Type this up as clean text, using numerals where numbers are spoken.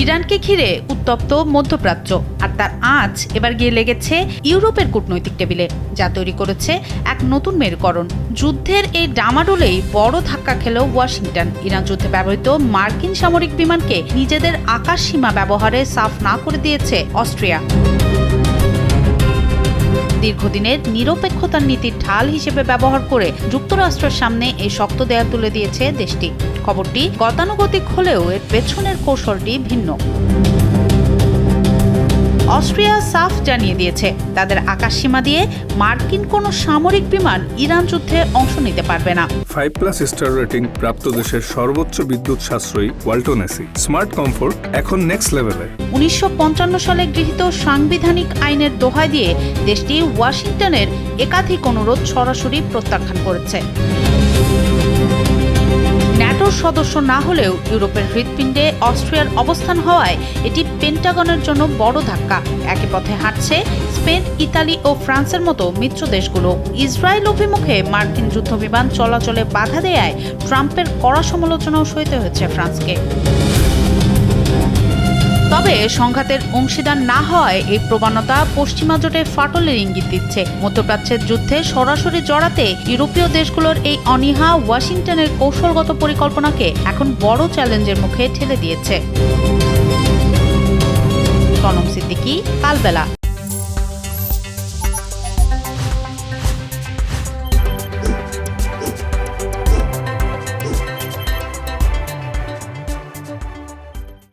ইরানকে ঘিরে উত্তপ্ত মধ্যপ্রাচ্য, আর তার আঁচ এবার গিয়ে লেগেছে ইউরোপের কূটনৈতিক টেবিলে, যা তৈরি করেছে এক নতুন মেরুকরণ। যুদ্ধের এই ডামাডোলেই বড় ধাক্কা খেল ওয়াশিংটন। ইরান যুদ্ধে ব্যবহৃত মার্কিন সামরিক বিমানকে নিজেদের আকাশ সীমা ব্যবহারে সাফ না করে দিয়েছে অস্ট্রিয়া। দীর্ঘদিনের নিরপেক্ষতার নীতির ঢাল হিসেবে ব্যবহার করে যুক্তরাষ্ট্রের সামনে এই শক্ত দেয়াল তুলে দিয়েছে দেশটি। খবরটি গতানুগতিক হলেও এর পেছনের কৌশলটি ভিন্ন। অস্ট্রিয়া সাফ জানিয়ে দিয়েছে তাদের আকাশসীমা দিয়ে মার্কিন কোনো সামরিক বিমান ইরান যুদ্ধে অংশ নিতে পারবে না। 5+ স্টার রেটিং প্রাপ্ত দেশের সর্বোচ্চ বিদ্যুৎ সাশ্রয়ী ওয়ালটন এসি স্মার্ট কমফোর্ট এখন নেক্সট লেভেলে। 1955 সালে গৃহীত সাংবিধানিক আইনের দোহাই দিয়ে দেশটি ওয়াশিংটনের একাধিক অনুরোধ সরাসরি প্রত্যাখ্যান করেছে। ন্যাটোর সদস্য না হলেও ইউরোপের হৃৎপিণ্ডে অস্ট্রিয়ার অবস্থান হওয়ায় এটি পেন্টাগনের জন্য বড় ধাক্কা। একই পথে হাঁটছে স্পেন, ইতালি ও ফ্রান্সের মতো মিত্র দেশগুলো। ইসরায়েল অভিমুখে মার্কিন যুদ্ধবিমান চলাচলে বাধা দেয়ায় ট্রাম্পের কড়া সমালোচনাও সইতে হয়েছে ফ্রান্সকে। তবে সংঘাতের অংশীদার না হওয়ায় এই প্রবণতা পশ্চিমা জোটের ফাটলের ইঙ্গিত দিচ্ছে। মধ্যপ্রাচ্যের যুদ্ধে সরাসরি জড়াতে ইউরোপীয় দেশগুলোর এই অনীহা ওয়াশিংটনের কৌশলগত পরিকল্পনাকে এখন বড় চ্যালেঞ্জের মুখে ঠেলে দিয়েছে। কনম সিদ্দিকী, কালবেলা।